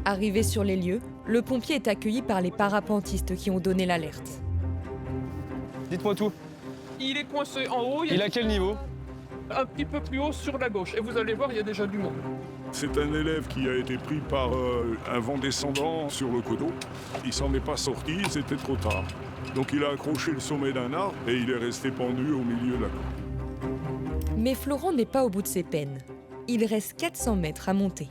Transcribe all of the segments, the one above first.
Arrivé sur les lieux, le pompier est accueilli par les parapentistes qui ont donné l'alerte. Dites-moi tout. Il est coincé en haut, Il est à quel niveau? un petit peu plus haut sur la gauche. Et vous allez voir, il y a déjà du monde. C'est un élève qui a été pris par un vent descendant sur le coteau. Il s'en est pas sorti, c'était trop tard. Donc il a accroché le sommet d'un arbre et il est resté pendu au milieu de la cour. Mais Florent n'est pas au bout de ses peines. Il reste 400 mètres à monter.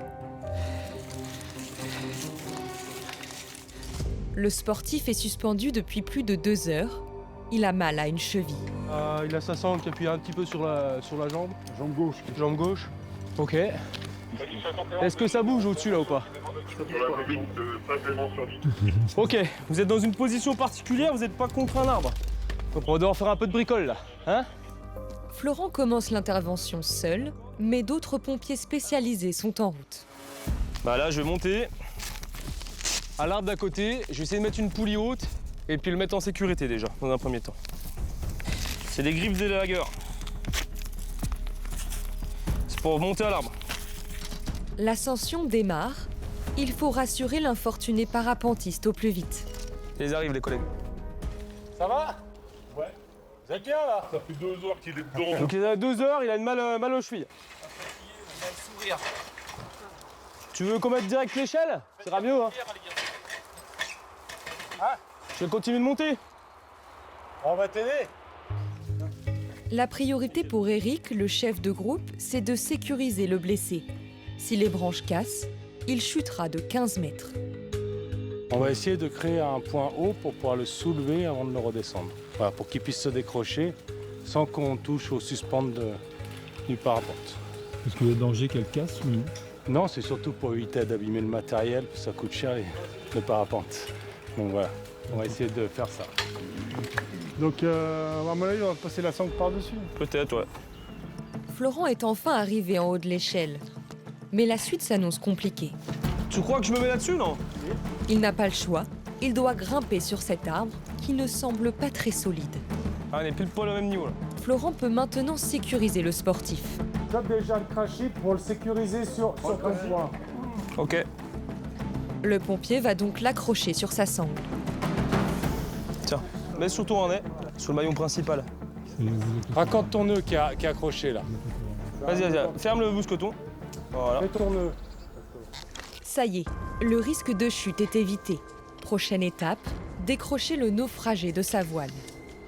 Le sportif est suspendu depuis plus de 2 heures. Il a mal à une cheville. Il a sa sangle qui appuie un petit peu sur la jambe. Jambe gauche. Jambe gauche. Ok. Est-ce que ça bouge au-dessus là ou pas? Ok, vous êtes dans une position particulière, vous n'êtes pas contre un arbre. Donc on va devoir faire un peu de bricole là, hein? Florent commence l'intervention seul, mais d'autres pompiers spécialisés sont en route. Bah là je vais monter à l'arbre d'à côté, je vais essayer de mettre une poulie haute et puis le mettre en sécurité déjà, dans un premier temps. C'est des griffes d'élagueur. C'est pour monter à l'arbre. L'ascension démarre. Il faut rassurer l'infortuné parapentiste au plus vite. Ils arrivent les collègues. Ça va? Ouais. Vous êtes bien là? Ça fait 2 heures qu'il est dedans. Donc il a 2 heures, il a mal aux chevilles. Tu veux qu'on mette direct l'échelle? Ça sera mieux, hein? Je vais continuer de monter. On va t'aider. La priorité pour Eric, le chef de groupe, c'est de sécuriser le blessé. Si les branches cassent, il chutera de 15 mètres. On va essayer de créer un point haut pour pouvoir le soulever avant de le redescendre. Voilà, pour qu'il puisse se décrocher sans qu'on touche au suspendre du parapente. Est-ce qu'il y a danger qu'elle casse ou non? Non, c'est surtout pour éviter d'abîmer le matériel, parce que ça coûte cher le parapente. Donc voilà, on va essayer de faire ça. Donc à mon avis, on va passer la sangle par-dessus. Peut-être, ouais. Florent est enfin arrivé en haut de l'échelle. Mais la suite s'annonce compliquée. Tu crois que je me mets là-dessus, non? Il n'a pas le choix. Il doit grimper sur cet arbre qui ne semble pas très solide. Ah, on est pile poil au même niveau là. Florent peut maintenant sécuriser le sportif. Chope déjà le crachit pour le sécuriser sur ton point. Ok. Le pompier va donc l'accrocher sur sa sangle. Tiens, mets sur ton harnais, sur le maillon principal. Raccorde ton nœud qui est accroché là. Vas-y, ferme le mousqueton. Voilà. Fais ton nœud. Ça y est, le risque de chute est évité. Prochaine étape, décrocher le naufragé de sa voile.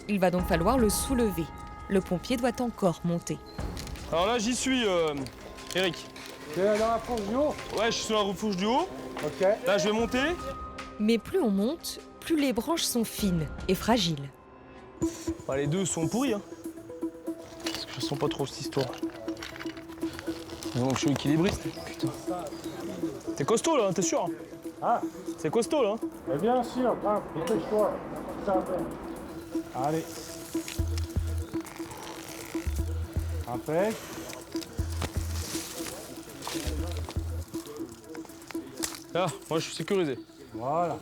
Il va donc falloir le soulever. Le pompier doit encore monter. Alors là, j'y suis, Eric. T'es dans la fourche du haut? Ouais, je suis sur la fourche du haut. Ok. Là, je vais monter. Mais plus on monte, plus les branches sont fines et fragiles. Bah, les deux sont pourris, hein. Parce que je sens pas trop cette histoire. Donc je suis équilibriste. Putain. T'es costaud là, t'es sûr? Ah, C'est costaud là. mais bien sûr, grimpe, dépêche-toi. Ça va faire. Allez. Impec. Là, moi je suis sécurisé. Voilà.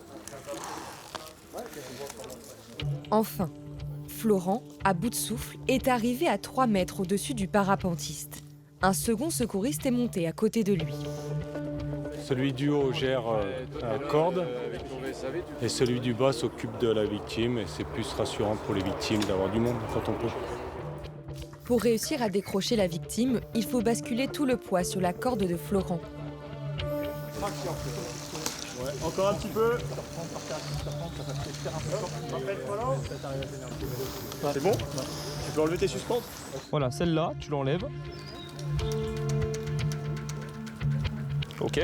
Enfin, Florent, à bout de souffle, est arrivé à 3 mètres au-dessus du parapentiste. Un second secouriste est monté à côté de lui. Celui du haut gère la corde et celui du bas s'occupe de la victime et c'est plus rassurant pour les victimes d'avoir du monde quand on peut. Pour réussir à décrocher la victime, il faut basculer tout le poids sur la corde de Florent. Ouais, encore un petit peu. C'est bon? Tu peux enlever tes suspentes? Voilà, celle-là, tu l'enlèves. Ok.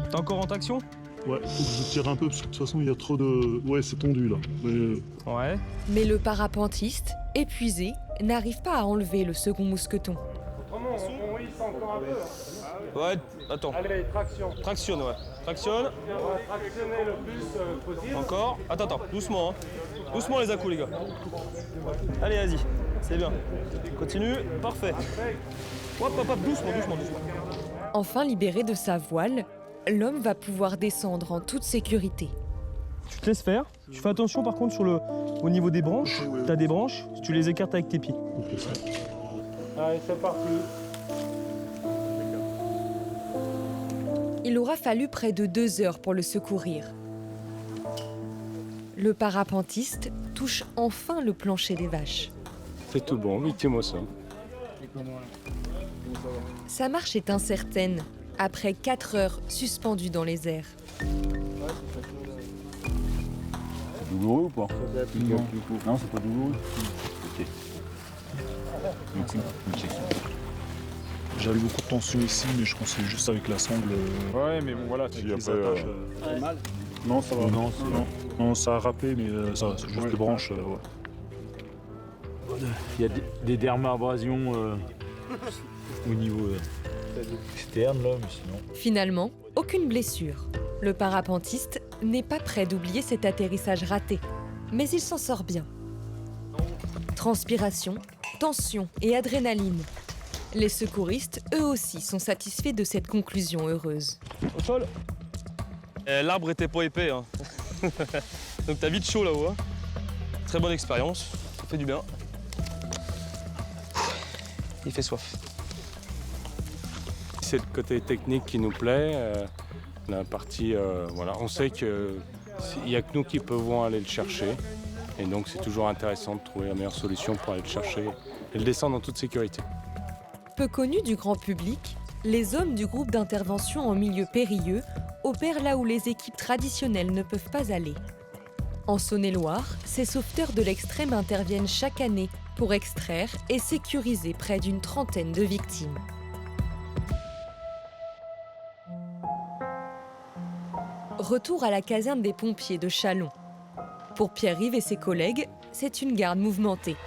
T'es encore en traction? Ouais, faut que je tire un peu parce que de toute façon il y a trop de... Ouais, c'est tendu là. Mais Ouais. Mais le parapentiste, épuisé, n'arrive pas à enlever le second mousqueton. Autrement, on hisse encore un peu. Ouais, attends. Allez, traction. Tractionne, ouais. Tractionne. On va tractionner le plus possible. Encore. Attends, doucement. Hein. Doucement les à-coups, les gars. Allez, vas-y. C'est bien. Continue. Parfait. Hop, doucement. Enfin libéré de sa voile, l'homme va pouvoir descendre en toute sécurité. Tu te laisses faire. Tu fais attention par contre au niveau des branches. T'as des branches, tu les écartes avec tes pieds. Allez, c'est parti. Il aura fallu près de 2 heures pour le secourir. Le parapentiste touche enfin le plancher des vaches. C'est tout bon, victime au sol. Sa marche est incertaine, après 4 heures suspendu dans les airs. Douloureux ou pas? Non, c'est pas douloureux. Ok. J'avais beaucoup de tension ici, mais je pense que c'est juste avec la sangle. Ouais, mais bon, voilà, Avec les les attaches. mal? Non, ça va. Non, ça a râpé, mais ça, c'est juste les branches. Ouais. Il y a des dermabrasions au niveau externe, là, mais sinon. Finalement, aucune blessure. Le parapentiste n'est pas prêt d'oublier cet atterrissage raté, mais il s'en sort bien. Transpiration, tension et adrénaline. Les secouristes, eux aussi, sont satisfaits de cette conclusion heureuse. Au sol. L'arbre était pas épais, hein. Donc t'as vite chaud là-haut. Hein. Très bonne expérience, ça fait du bien. Il fait soif. C'est le côté technique qui nous plaît. La partie, voilà, on sait qu'il n'y a que nous qui pouvons aller le chercher. Et donc c'est toujours intéressant de trouver la meilleure solution pour aller le chercher et le descendre en toute sécurité. Peu connus du grand public, les hommes du groupe d'intervention en milieu périlleux opèrent là où les équipes traditionnelles ne peuvent pas aller. En Saône-et-Loire, ces sauveteurs de l'extrême interviennent chaque année pour extraire et sécuriser près d'une trentaine de victimes. Retour à la caserne des pompiers de Châlons. Pour Pierre-Yves et ses collègues, c'est une garde mouvementée.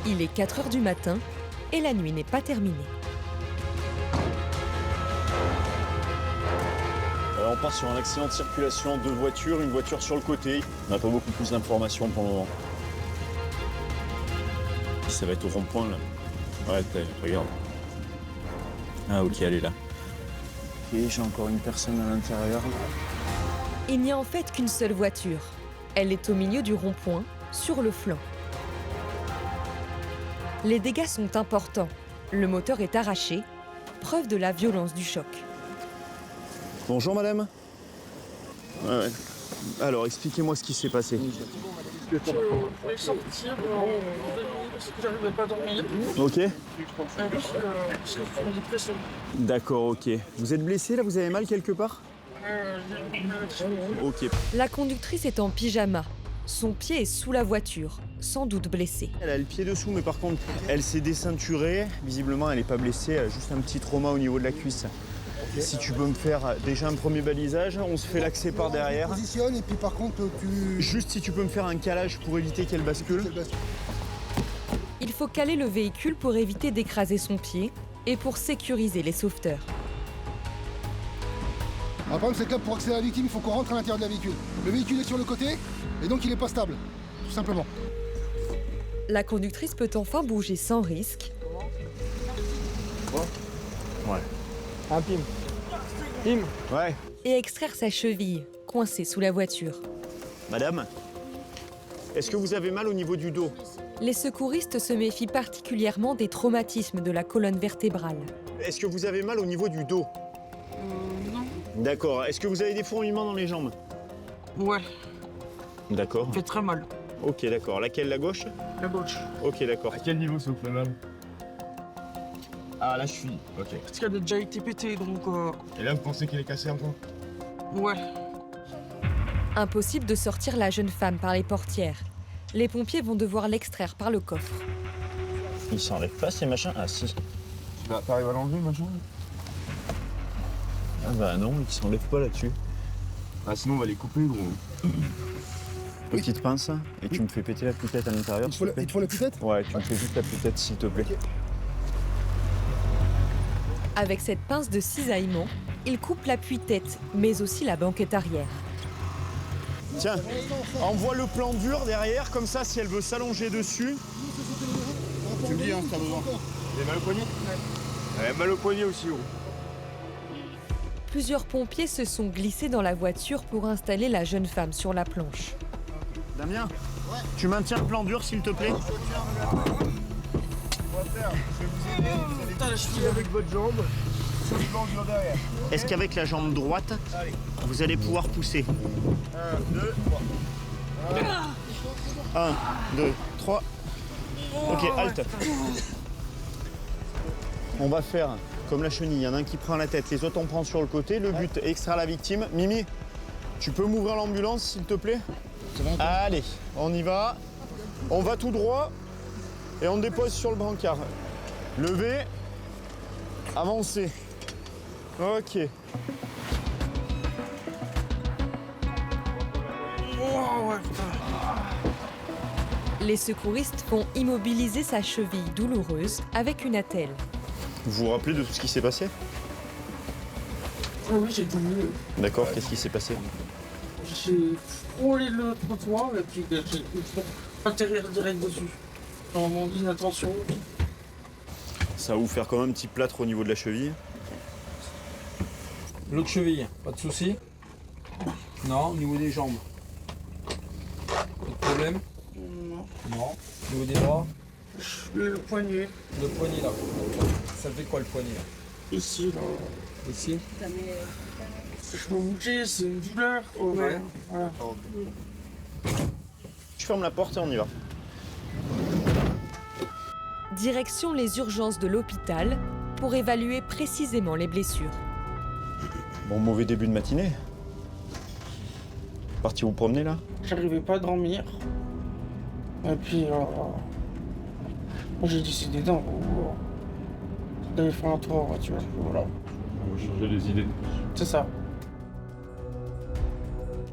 Il est 4 heures du matin et la nuit n'est pas terminée. On part sur un accident de circulation, 2 voitures, une voiture sur le côté. On n'a pas beaucoup plus d'informations pour le moment. Ça va être au rond-point là. Ouais, regarde. Ah ok, elle est là. Ok, j'ai encore une personne à l'intérieur. Il n'y a en fait qu'une seule voiture. Elle est au milieu du rond-point, sur le flanc. Les dégâts sont importants. Le moteur est arraché, preuve de la violence du choc. Bonjour madame. Ouais. Alors, expliquez-moi ce qui s'est passé. Je voulais sortir parce que j'arrivais pas à dormir. Ok. Parce que j'ai une pression. D'accord, ok. Vous êtes blessé là? Vous avez mal quelque part? Ok. La conductrice est en pyjama. Son pied est sous la voiture, sans doute blessé. Elle a le pied dessous, mais par contre, elle s'est déceinturée. Visiblement, elle n'est pas blessée, elle a juste un petit trauma au niveau de la cuisse. Si tu peux me faire déjà un premier balisage, on se fait l'accès par derrière. Positionne et puis par contre tu... Juste si tu peux me faire un calage pour éviter qu'elle bascule. Il faut caler le véhicule pour éviter d'écraser son pied et pour sécuriser les sauveteurs. Le problème c'est que là pour accéder à la victime, il faut qu'on rentre à l'intérieur de la véhicule. Le véhicule est sur le côté et donc il n'est pas stable, tout simplement. La conductrice peut enfin bouger sans risque. Ouais. Un pim. Pim. Ouais. Et extraire sa cheville, coincée sous la voiture. Madame, est-ce que vous avez mal au niveau du dos? Les secouristes se méfient particulièrement des traumatismes de la colonne vertébrale. Est-ce que vous avez mal au niveau du dos? Non. D'accord. Est-ce que vous avez des fourmillements dans les jambes? Ouais, D'accord. ça fait très mal. Ok, d'accord. Laquelle, la gauche? La gauche. Ok, d'accord. Quel niveau s'il vous plaît, madame? Ah, là, je suis. Ok. Parce qu'elle a déjà été pétée, donc Et là, vous pensez qu'il est cassé encore? ouais. Impossible de sortir la jeune femme par les portières. Les pompiers vont devoir l'extraire par le coffre. Il s'enlève pas ces machins? Ah, si. T'arrives à l'enlever, machin? Ah, bah non, il s'enlève pas là-dessus. Ah, sinon, on va les couper, gros. Petite pince, et tu me fais péter la putette à l'intérieur. Il te faut la putette? Ouais, tu me fais juste la putette, s'il te plaît. Avec cette pince de cisaillement, il coupe l'appui-tête, mais aussi la banquette arrière. Tiens, envoie le plan dur derrière, comme ça, si elle veut s'allonger dessus. Tu me dis, hein, si t'as besoin. Vous avez mal au poignet? Ouais, mal au poignet aussi, gros. Plusieurs pompiers se sont glissés dans la voiture pour installer la jeune femme sur la planche. Damien, tu maintiens le plan dur, s'il te plaît? On va faire, je vais vous aider, vous allez toucher avec votre jambe. Est-ce qu'avec la jambe droite, vous allez pouvoir pousser? 1, 2, 3. 1, 2, 3. Ok, halte. On va faire comme la chenille. Il y en a un qui prend la tête, les autres on prend sur le côté. Le but est extraire la victime. Mimi, tu peux m'ouvrir l'ambulance s'il te plaît? Allez, on y va. On va tout droit et on dépose sur le brancard. Levez, avancez. Ok. Les secouristes vont immobiliser sa cheville douloureuse avec une attelle. Vous vous rappelez de tout ce qui s'est passé? Oui, j'ai tout vu. D'accord, qu'est-ce qui s'est passé? J'ai frôlé le trottoir et puis j'ai atterrir direct dessus. On m'a dit attention. Ça va vous faire quand même un petit plâtre au niveau de la cheville. L'autre cheville, pas de souci? Non, au niveau des jambes. Pas de problème? Non. Non. Au niveau des bras? Le poignet. Le poignet là. Ça fait quoi le poignet là? Ici, là. Ici? Je peux bouger, c'est une douleur. Ouais. Voilà. Je ferme la porte et on y va. Direction les urgences de l'hôpital pour évaluer précisément les blessures. Bon, mauvais début de matinée. Parti vous promener là? J'arrivais pas à dormir. Et puis, j'ai décidé d'aller faire un tour en voiture. Voilà. On va changer les idées. C'est ça.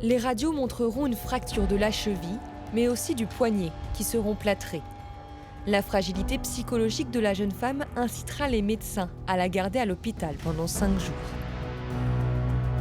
Les radios montreront une fracture de la cheville, mais aussi du poignet, qui seront plâtrés. La fragilité psychologique de la jeune femme incitera les médecins à la garder à l'hôpital pendant 5 jours.